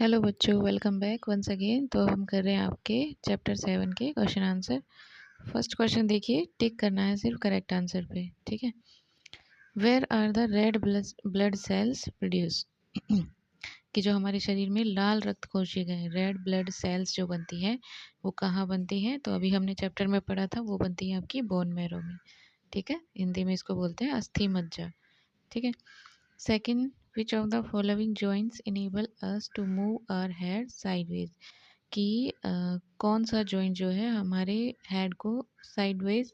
Hello बच्चों, welcome back once again. तो हम कर रहे हैं आपके चैप्टर 7 के क्वेश्चन आंसर। फर्स्ट क्वेश्चन देखिए, टिक करना है सिर्फ करेक्ट आंसर पे। ठीक है। Where are the red blood cells produce कि जो हमारे शरीर में लाल रक्त कोशिकाएं रेड ब्लड सेल्स जो बनती हैं वो कहाँ बनती हैं? तो अभी हमने चैप्टर में पढ़ा था, वो बनती है आपकी बोन मैरो में। ठीक है, हिंदी में इसको बोलते हैं अस्थि मज्जा। ठीक है। Second, which of the following joints enable us to move our head sideways कि कौन सा जॉइंट जो है हमारे हेड को साइडवेज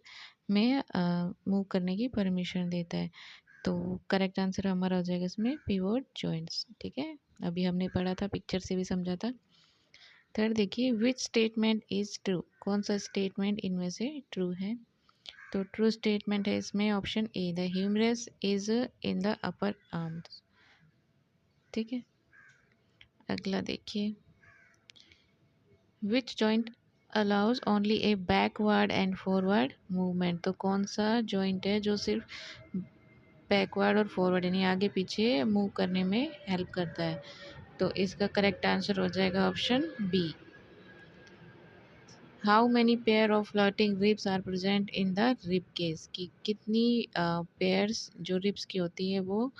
में मूव करने की परमिशन देता है। तो करेक्ट आंसर हमारा हो जाएगा इसमें पिवोट जॉइंट्स। ठीक है, अभी हमने पढ़ा था, पिक्चर से भी समझा था। थर्ड देखिए, विच स्टेटमेंट इज ट्रू, कौन सा स्टेटमेंट इनमें से ट्रू है? तो ट्रू स्टेटमेंट है इसमें option A, the humerus is in the upper arms. ठीक है। अगला देखिए, which joint allows only a backward and forward movement. तो कौन सा जॉइंट है जो सिर्फ बैकवर्ड और फॉरवर्ड यानी आगे पीछे मूव करने में हेल्प करता है? तो इसका करेक्ट आंसर हो जाएगा option B. How many pair of floating ribs are present in the rib cage कि कितनी पेयर्स जो रिब्स की होती है वो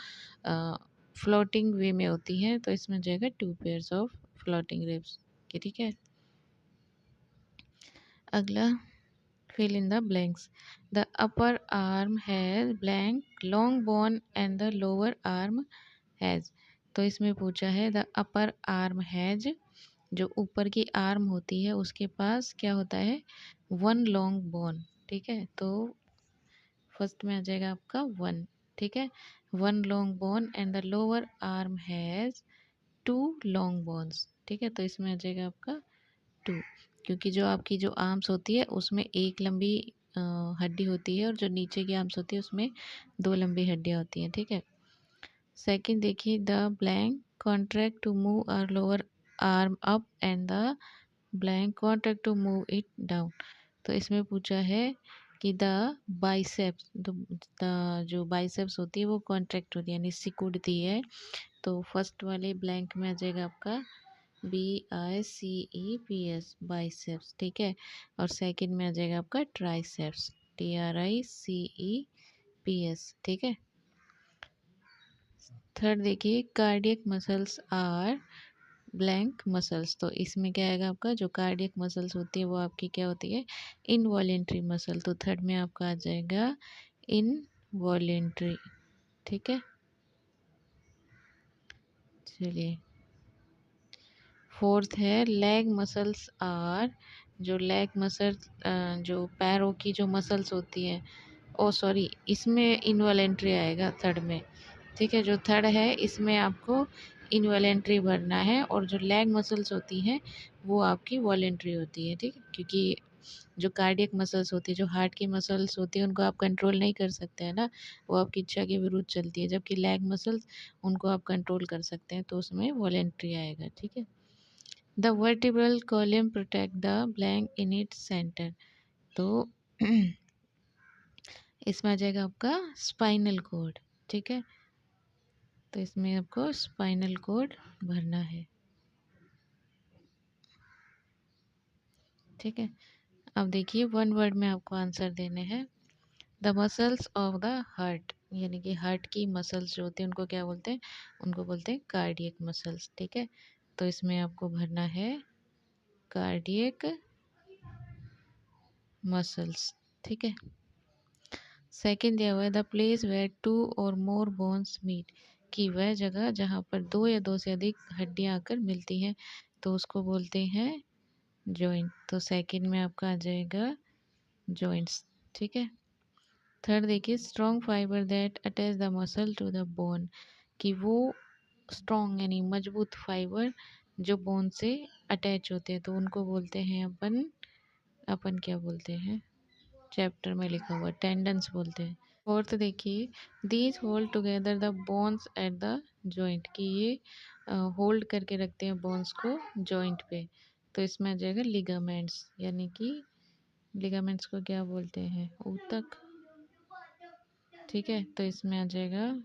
फ्लोटिंग वे में होती है? तो इसमें जाएगा 2 पेयर्स ऑफ फ्लोटिंग रिब्स की। ठीक है। अगला, fill in the blanks. The upper arm has blank long bone and the lower arm has। तो इसमें पूछा है द अपर आर्म हैज, जो ऊपर की आर्म होती है उसके पास क्या होता है? One long bone. ठीक है, तो फर्स्ट में आ जाएगा आपका वन। ठीक है, one long bone and the lower arm has 2 long bones. ठीक है, तो इसमें आ जाएगा आपका 2, क्योंकि जो आपकी जो आर्म्स होती है उसमें एक लंबी हड्डी होती है और जो नीचे की आर्म्स होती है उसमें 2 लंबी हड्डियाँ होती हैं। ठीक है। सेकंड देखिए, the blank contract to move our lower arm up and the blank contract to move it down. तो इसमें पूछा है कि द बाइसेप्स, द जो बाइसेप्स होती है वो कॉन्ट्रैक्ट होती है यानी सिकुड़ती है। तो फर्स्ट वाले ब्लैंक में आ जाएगा आपका BICEPS बाइसेप्स। ठीक है, और सेकंड में आ जाएगा आपका ट्राइसेप्स TRICEPS। ठीक है। थर्ड देखिए, cardiac muscles are blank muscles. तो इसमें क्या आएगा आपका, जो कार्डियक मसल्स होती है वो आपकी क्या होती है? Involuntary muscle. तो थर्ड में आपका आ जाएगा इनवॉलेंट्री। ठीक है। चलिए, फोर्थ है लेग मसल्स आर, जो लेग मसल जो पैरों की जो मसल्स होती हैं, ओ सॉरी, इसमें इनवॉलेंट्री आएगा थर्ड में। ठीक है, जो थर्ड है इसमें आपको इनवॉलेंट्री भरना है और जो लेग मसल्स होती हैं वो आपकी वॉलेंट्री होती है। ठीक है, क्योंकि जो कार्डियक मसल्स होती है, जो हार्ट की मसल्स होती है, उनको आप कंट्रोल नहीं कर सकते हैं ना, वो आपकी इच्छा के विरुद्ध चलती है, जबकि लेग मसल्स उनको आप कंट्रोल कर सकते हैं, तो उसमें वॉलेंट्री आएगा। ठीक है। The vertebral column protect the blank in its centre. तो इसमें आ जाएगा आपका स्पाइनल कोड। ठीक है, तो इसमें आपको स्पाइनल कोड भरना है। ठीक है, अब देखिए वन वर्ड में आपको आंसर देने हैं। The muscles of the heart, यानी कि हार्ट की मसल्स जो होती हैं उनको क्या बोलते हैं? उनको बोलते हैं कार्डियक मसल्स। ठीक है, तो इसमें आपको भरना है कार्डियक मसल्स। ठीक है। सेकंड दिया हुआ है द प्लेस वेयर 2 और मोर बोन्स मीट, कि वह जगह जहाँ पर 2 या 2 से अधिक हड्डियाँ आकर मिलती हैं, तो उसको बोलते हैं जॉइंट। तो सेकंड में आपका आ जाएगा जॉइंट्स। ठीक है। थर्ड देखिए, strong fibre that attach the muscle to the bone, कि वो स्ट्रॉन्ग यानी मजबूत फाइबर जो बोन से अटैच होते हैं, तो उनको बोलते हैं अपन अपन क्या बोलते हैं? चैप्टर में लिखा हुआ टेंडन्स बोलते हैं। फोर्थ देखिए, these hold together the bones at the joint, कि ये होल्ड करके रखते हैं बोन्स को जॉइंट पे। तो इसमें आ जाएगा लिगामेंट्स, यानी कि लिगामेंट्स को क्या बोलते हैं? ऊतक। ठीक है, तो इसमें आ जाएगा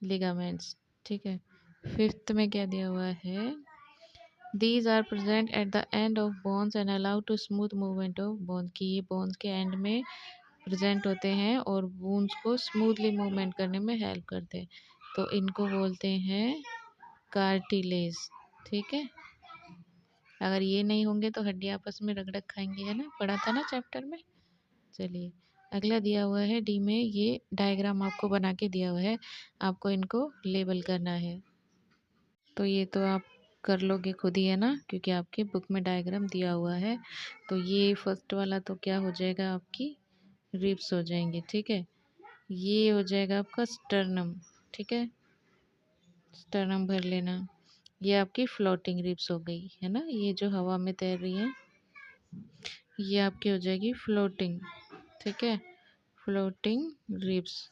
लिगामेंट्स। ठीक है। फिफ्थ में क्या दिया हुआ है, these are present at the end of bones and allow to smooth movement of bones, कि ये बोन्स के एंड में प्रेजेंट होते हैं और बोन्स को स्मूथली मूवमेंट करने में हेल्प करते हैं, तो इनको बोलते हैं कार्टिलेज। ठीक है, अगर ये नहीं होंगे तो हड्डी आपस में रगड़ खाएंगे, है ना, पढ़ा था ना चैप्टर में। चलिए अगला दिया हुआ है डी में, ये डायग्राम आपको बना के दिया हुआ है, आपको इनको लेबल करना है। तो ये तो आप कर लोगे खुद ही, है ना, क्योंकि आपके बुक में डायग्राम दिया हुआ है। तो ये फर्स्ट वाला तो क्या हो जाएगा, आपकी रिब्स हो जाएंगे। ठीक है, ये हो जाएगा आपका स्टर्नम। ठीक है, स्टर्नम भर लेना। ये आपकी फ्लोटिंग रिब्स हो गई, है ना, ये जो हवा में तैर रही है, ये आपकी हो जाएगी फ्लोटिंग। ठीक है, फ्लोटिंग रिब्स।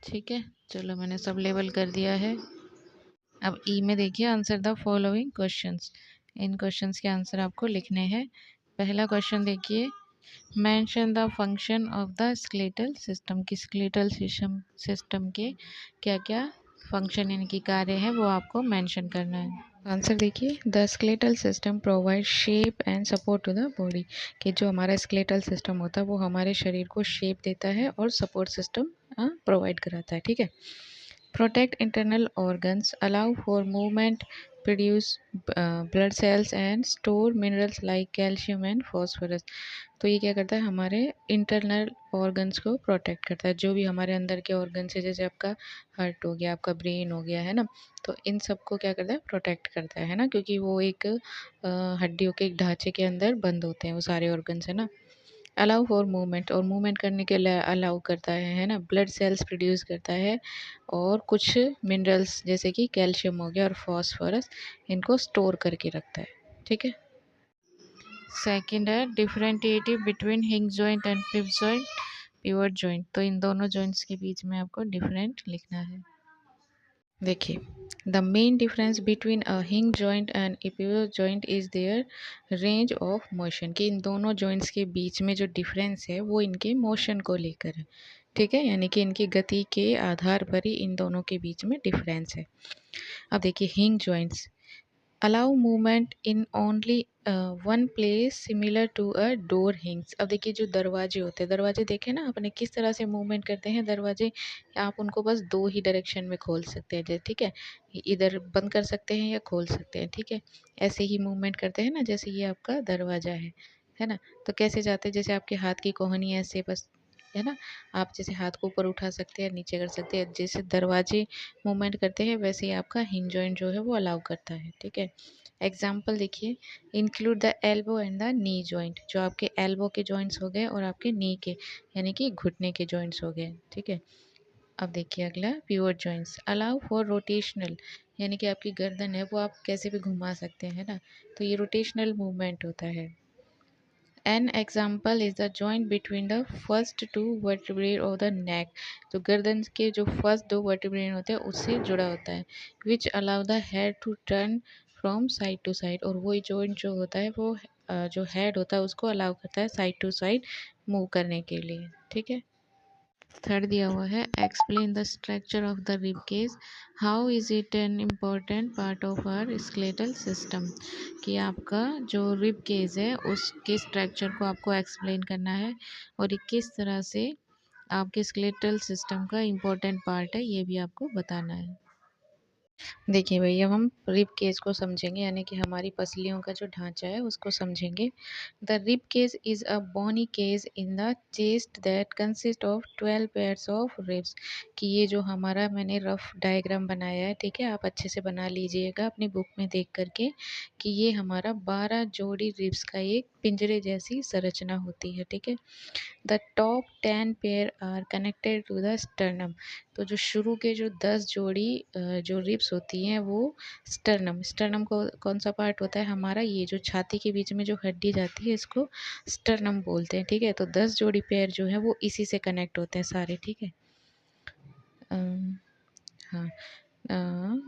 ठीक है, चलो मैंने सब लेबल कर दिया है। अब ई में देखिए, answer the following questions. In questions के आंसर आपको लिखने हैं। पहला क्वेश्चन देखिए, mention the function of the skeletal system, की स्केलेटल सिस्टम के क्या क्या फंक्शन, इनकी कार्य है, वो आपको मेंशन करना है। आंसर देखिए, the skeletal system provide shape and support to the body, कि जो हमारा स्केलेटल सिस्टम होता है वो हमारे शरीर को शेप देता है और सपोर्ट सिस्टम प्रोवाइड कराता है। ठीक है, protect internal organs, allow for movement, produce blood cells and store minerals like calcium and phosphorus। तो ये क्या करता है, हमारे इंटरनल ऑर्गन्स को प्रोटेक्ट करता है, जो भी हमारे अंदर के ऑर्गन्स है, जैसे आपका हार्ट हो गया, आपका ब्रेन हो गया, है ना, तो इन सब को क्या करता है, प्रोटेक्ट करता है ना, क्योंकि वो एक हड्डियों के एक ढांचे के अंदर बंद होते हैं वो सारे ऑर्गन्स, है ना। अलाउ फॉर मूवमेंट, और मूवमेंट करने के लिए अलाउ करता है ना, ब्लड सेल्स प्रोड्यूस करता है, और कुछ मिनरल्स जैसे कि कैल्शियम हो गया और फॉस्फोरस, इनको स्टोर करके रखता है। ठीक है, सेकंड है differentiative between hinge joint and pivot joint, तो इन दोनों जॉइंट्स के बीच में आपको डिफरेंट लिखना है। देखिए, the main difference between a hinge joint and a pivot joint is their range of motion, कि इन दोनों जॉइंट्स के बीच में जो डिफरेंस है वो इनके मोशन को लेकर है। ठीक है, यानी कि इनकी गति के आधार पर ही इन दोनों के बीच में डिफरेंस है। अब देखिए, hinge joints allow movement in only one place similar to a door hinges. अब देखिए, जो दरवाजे होते हैं, दरवाजे देखे ना आपने किस तरह से मूवमेंट करते हैं दरवाजे, आप उनको बस दो ही डायरेक्शन में खोल सकते हैं, जैसे ठीक है, इधर बंद कर सकते हैं या खोल सकते हैं। ठीक है, ऐसे ही मूवमेंट करते हैं ना, जैसे ये आपका दरवाजा है ना, तो कैसे जाते हैं, जैसे आपके हाथ की कोहनी ऐसे बस, है ना, आप जैसे हाथ को ऊपर उठा सकते हैं, नीचे कर सकते हैं, जैसे दरवाजे मूवमेंट करते हैं वैसे ही आपका हिंज जॉइंट जो है वो अलाउ करता है। ठीक है, एग्जाम्पल देखिए, include the elbow and the knee joint, जो आपके एल्बो के जॉइंट्स हो गए और आपके नी के यानी कि घुटने के जॉइंट्स हो गए। ठीक है, अब देखिए अगला, pivot joints allow for rotational, यानी कि आपकी गर्दन है वो आप कैसे भी घुमा सकते हैं, है ना, तो ये रोटेशनल मूवमेंट होता है। An example is the joint between the first two vertebrae of the neck, तो गर्दन के जो फर्स्ट दो वर्टिब्रे होते हैं उससे जुड़ा होता है। Which allow the head to turn from side to side, और वही जॉइंट जो होता है वो जो हेड होता है उसको अलाउ करता है साइड टू साइड मूव करने के लिए। ठीक है, थर्ड दिया हुआ है, explain the structure of the rib cage, how is it an important part of our skeletal system, कि आपका जो रिब केज है उसके स्ट्रक्चर को आपको एक्सप्लेन करना है, और ये किस तरह से आपके स्केलेटल सिस्टम का इम्पोर्टेंट पार्ट है ये भी आपको बताना है। देखिए भैया, हम रिब केज को समझेंगे, यानी कि हमारी पसलियों का जो ढांचा है उसको समझेंगे। The rib cage is a bony cage in the chest that consist of 12 pairs of ribs, कि ये जो हमारा मैंने रफ डायग्राम बनाया है, ठीक है, आप अच्छे से बना लीजिएगा अपनी बुक में देख करके, कि ये हमारा 12 जोड़ी रिब्स का एक पिंजरे जैसी संरचना होती है। ठीक है, the top 10 pair are connected to the sternum, तो जो शुरू के जो 10 जोड़ी जो रिब्स होती हैं वो स्टर्नम, स्टर्नम को कौन सा पार्ट होता है हमारा, ये जो छाती के बीच में जो हड्डी जाती है इसको स्टर्नम बोलते हैं। ठीक है, तो 10 जोड़ी पैर जो है वो इसी से कनेक्ट होते हैं सारे। ठीक है, हाँ,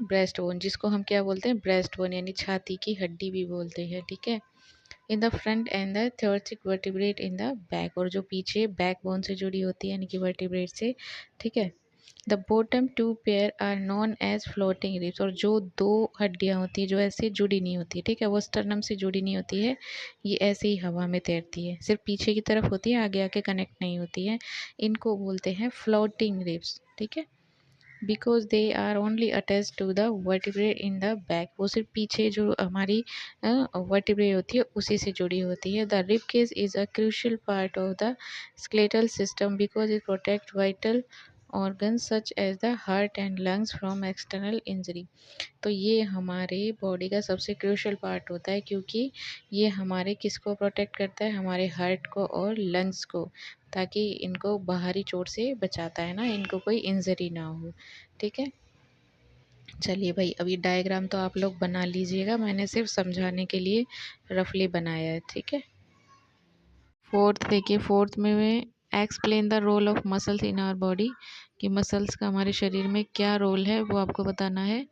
ब्रेस्ट बोन, जिसको हम क्या बोलते हैं, ब्रेस्ट बोन, यानी छाती की हड्डी भी बोलते हैं। ठीक है, in the front end the thoracic vertebrate in the back, और जो पीछे बैक बोन से जुड़ी होती है यानी कि वर्टिब्रेट से। ठीक है, the bottom two pair are known as floating ribs, और जो दो हड्डियाँ होती है जो ऐसे जुड़ी नहीं होती, ठीक है, वो स्टर्नम से जुड़ी नहीं होती है, ये ऐसे ही हवा में तैरती है, सिर्फ पीछे की तरफ होती है, आगे आके कनेक्ट नहीं होती है, इनको बोलते हैं फ्लोटिंग रिब्स, ठीक है। Because they are only attach to the vertebrae in the back, वो सिर्फ पीछे जो हमारी वर्टिब्रे होती है उसी से जुड़ी होती है। The rib cage is a crucial part of the skeletal system because it protect vital organs such as the heart and lungs from external injury। तो ये हमारे बॉडी का सबसे क्रूशियल पार्ट होता है, क्योंकि ये हमारे किसको प्रोटेक्ट करता है, हमारे हार्ट को और लंग्स को, ताकि इनको बाहरी चोट से बचाता है ना, इनको कोई इंजरी ना हो, ठीक है। चलिए भाई, अभी डायग्राम तो आप लोग बना लीजिएगा, मैंने सिर्फ समझाने के लिए रफली बनाया है, ठीक है। फोर्थ देखिए, फोर्थ में explain the role of muscles in our body, कि मसल्स का हमारे शरीर में क्या रोल है वो आपको बताना है।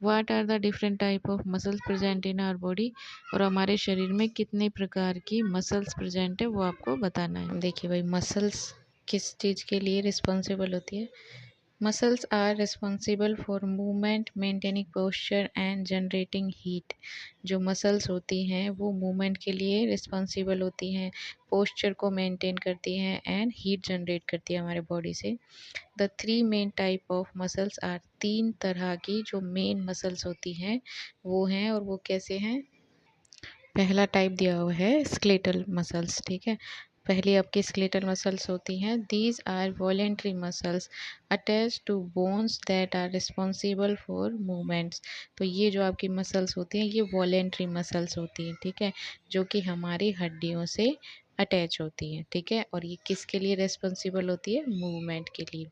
What are the different type of muscles present in our body, और हमारे शरीर में कितने प्रकार की मसल्स प्रेजेंट है वो आपको बताना है। देखिए भाई, मसल्स किस चीज़ के लिए रिस्पॉन्सिबल होती है। Muscles are responsible for movement, maintaining posture and generating heat। जो मसल्स होती हैं वो मूवमेंट के लिए रिस्पॉन्सिबल होती हैं, पोस्चर को मेंटेन करती हैं एंड हीट जनरेट करती है हमारे बॉडी से। The three main type of muscles are, तीन तरह की जो मेन मसल्स होती हैं वो हैं, और वो कैसे हैं। पहला टाइप दिया हुआ है स्केलेटल मसल्स, ठीक है। पहली आपकी स्केलेटल मसल्स होती हैं, these are voluntary muscles attach to bones that are responsible for movements. तो ये जो आपकी मसल्स होती हैं ये वॉलेंट्री मसल्स होती हैं, ठीक है, जो कि हमारी हड्डियों से अटैच होती हैं, ठीक है, और ये किसके लिए रिस्पॉन्सिबल होती है, मूवमेंट के लिए।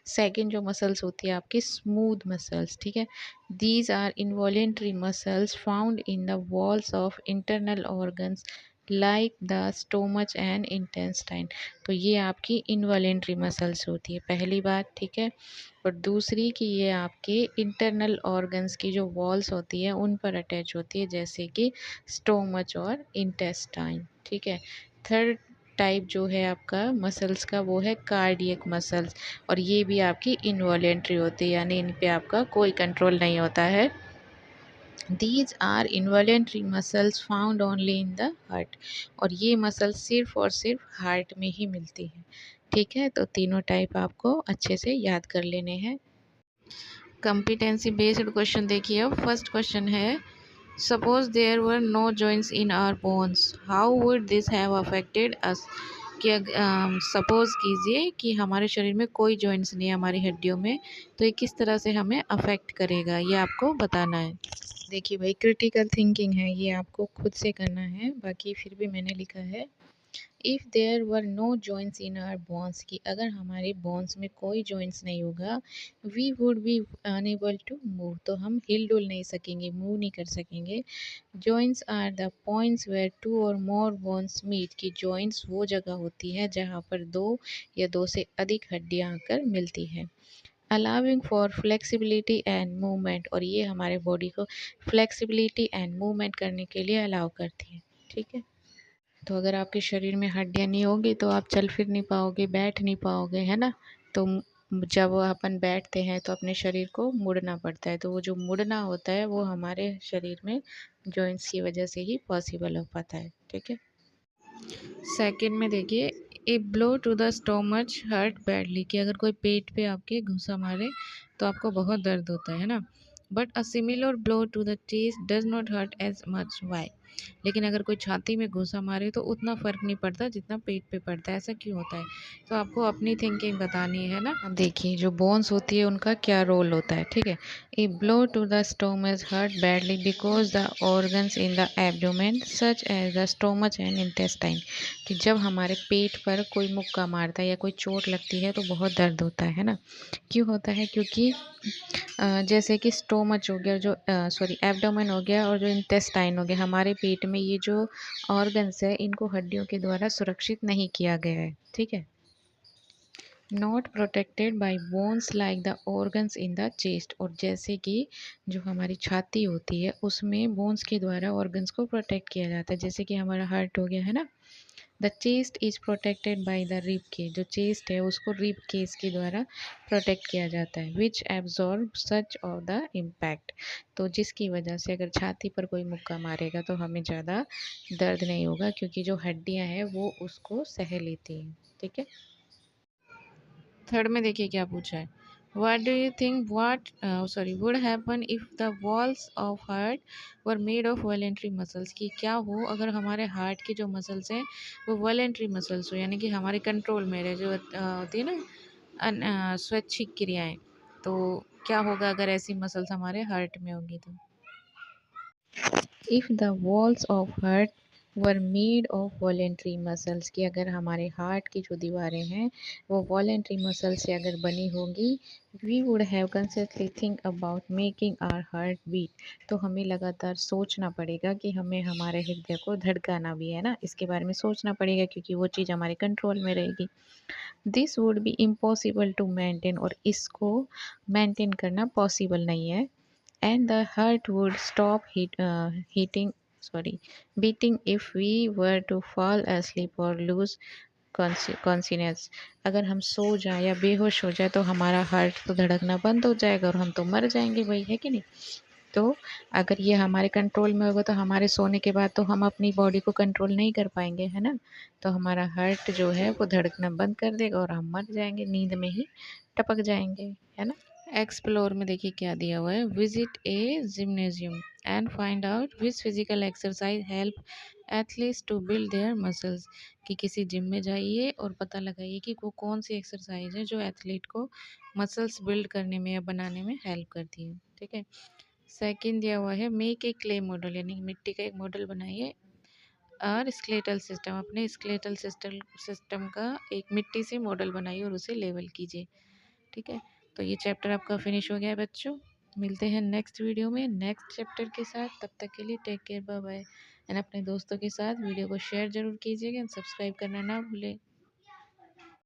सेकंड जो मसल्स होती है आपकी स्मूथ मसल्स, ठीक है। These are involuntary muscles found in the walls of internal organs like the stomach and intestine। तो ये आपकी इनवॉलेंट्री मसल्स होती है, पहली बात, ठीक है। और दूसरी कि ये आपके इंटरनल ऑर्गन्स की जो वॉल्स होती है उन पर अटैच होती है, जैसे कि स्टोमच और इंटेस्टाइन, ठीक है। थर्ड टाइप जो है आपका मसल्स का वो है कार्डियक मसल्स, और ये भी आपकी इनवॉलेंट्री होती है, यानी इन पे आपका कोई कंट्रोल नहीं होता है। These are involuntary muscles found only in the heart, और ये मसल्स सिर्फ और सिर्फ हार्ट में ही मिलती है, ठीक है। तो तीनों टाइप आपको अच्छे से याद कर लेने हैं। कंपिटेंसी बेस्ड क्वेश्चन देखिए, अब फर्स्ट क्वेश्चन है, suppose there were no joints in our bones, how would this have affected us. कि सपोज कीजिए कि हमारे शरीर में कोई जॉइंट्स नहीं है हमारी हड्डियों में, तो ये किस तरह से हमें अफेक्ट करेगा, ये आपको बताना है। देखिए भाई, क्रिटिकल थिंकिंग है, ये आपको खुद से करना है, बाकी फिर भी मैंने लिखा है। If there were no joints in our bones, की अगर हमारे बोन्स में कोई जॉइंट्स नहीं होगा, we would be unable to move, तो हम हिल डुल नहीं सकेंगे, मूव नहीं कर सकेंगे। Joints are the points where two or more bones meet, की जॉइंट्स वो जगह होती है जहाँ पर दो या दो से अधिक हड्डियाँ आकर मिलती है। Allowing for flexibility and movement, और ये हमारे बॉडी को फ्लेक्सिबिलिटी एंड मूवमेंट करने के लिए अलाउ करती है, ठीक है। तो अगर आपके शरीर में हड्डियाँ नहीं होगी तो आप चल फिर नहीं पाओगे, बैठ नहीं पाओगे, है ना। तो जब अपन बैठते हैं तो अपने शरीर को मुड़ना पड़ता है, तो वो जो मुड़ना होता है वो हमारे शरीर में जॉइंट्स की वजह से ही पॉसिबल हो पाता है, ठीक है। सेकंड में देखिए, a blow to the stomach hurt badly, कि अगर कोई पेट पे आपके घुसा मारे तो आपको बहुत दर्द होता है ना। But a similar blow to the chest does not hurt as much, why. लेकिन अगर कोई छाती में घुसा मारे तो उतना फ़र्क नहीं पड़ता जितना पेट पे पड़ता है, ऐसा क्यों होता है। तो आपको अपनी थिंकिंग बतानी है ना। अब देखिए, जो बोन्स होती है उनका क्या रोल होता है, ठीक है। A blow to the stomach hurt badly because the organs in the abdomen such as the stomach and intestine, कि जब हमारे पेट पर कोई मुक्का मारता है या कोई चोट लगती है तो बहुत दर्द होता है ना। क्यों होता है, क्योंकि जैसे कि स्टोमच हो गया, जो सॉरी एब्डोमेन हो गया, और जो इंटेस्टाइन हो गया, हमारे पेट में ये जो ऑर्गन्स है इनको हड्डियों के द्वारा सुरक्षित नहीं किया गया है, ठीक है। Not protected by bones like the organs in the chest, और जैसे कि जो हमारी छाती होती है उसमें बोन्स के द्वारा ऑर्गन्स को प्रोटेक्ट किया जाता है, जैसे कि हमारा हार्ट हो गया, है ना। The chest is protected by the rib cage, जो चेस्ट है उसको रिब केज के द्वारा प्रोटेक्ट किया जाता है। विच absorb such of the impact, तो जिसकी वजह से अगर छाती पर कोई मुक्का मारेगा तो हमें ज़्यादा दर्द नहीं होगा, क्योंकि जो हड्डियां हैं वो उसको सह लेती हैं। ठीक है। थर्ड में देखिए क्या पूछा है। What do you think would happen if the walls of heart were made of voluntary muscles, की क्या हो अगर हमारे हार्ट की जो मसल्स हैं वो वॉलेंट्री मसल्स हो, यानी कि हमारे कंट्रोल में रहे, जो होती है ना स्वैच्छिक क्रियाएं, तो क्या होगा अगर ऐसी मसल्स हमारे हार्ट में होंगी तो। If the walls of heart were made of voluntary muscles, की अगर हमारे हार्ट की जो दीवारें हैं वो वॉलेंट्री मसल से अगर बनी होंगी, we would have consistently think about making our heart beat, तो हमें लगातार सोचना पड़ेगा कि हमें हमारे हृदय को धड़काना भी है ना, इसके बारे में सोचना पड़ेगा, क्योंकि वो चीज़ हमारे कंट्रोल में रहेगी। This would be impossible to maintain, और इसको मेंटेन करना पॉसिबल नहीं है। And the heart would stop beating if we were to fall asleep or lose consciousness, अगर हम सो जाए या बेहोश हो जाए तो हमारा हार्ट तो धड़कना बंद हो जाएगा और हम तो मर जाएंगे भाई, है कि नहीं। तो अगर ये हमारे कंट्रोल में होगा तो हमारे सोने के बाद तो हम अपनी बॉडी को कंट्रोल नहीं कर पाएंगे, है ना। तो हमारा हार्ट जो है वो धड़कना बंद कर देगा और हम मर जाएंगे, नींद में ही टपक जाएंगे, है ना। एक्सप्लोर में देखिए क्या दिया हुआ है। Visit a gymnasium and find out which physical exercise help athletes to build their muscles, कि किसी जिम में जाइए और पता लगाइए कि वो कौन सी एक्सरसाइज है जो एथलीट को मसल्स बिल्ड करने में या बनाने में हेल्प करती है। ठीक है। सेकंड दिया हुआ है मेक ए क्ले मॉडल, यानी मिट्टी का एक मॉडल बनाइए और स्केलेटल सिस्टम, अपने स्केलेटल सिस्टम का एक मिट्टी से मॉडल बनाइए और उसे लेवल कीजिए। ठीक है। तो ये चैप्टर आपका फिनिश हो गया है बच्चों। मिलते हैं नेक्स्ट वीडियो में नेक्स्ट चैप्टर के साथ। तब तक के लिए take care, bye bye. And अपने दोस्तों के साथ वीडियो को शेयर जरूर कीजिएगा एंड सब्सक्राइब करना ना भूलें।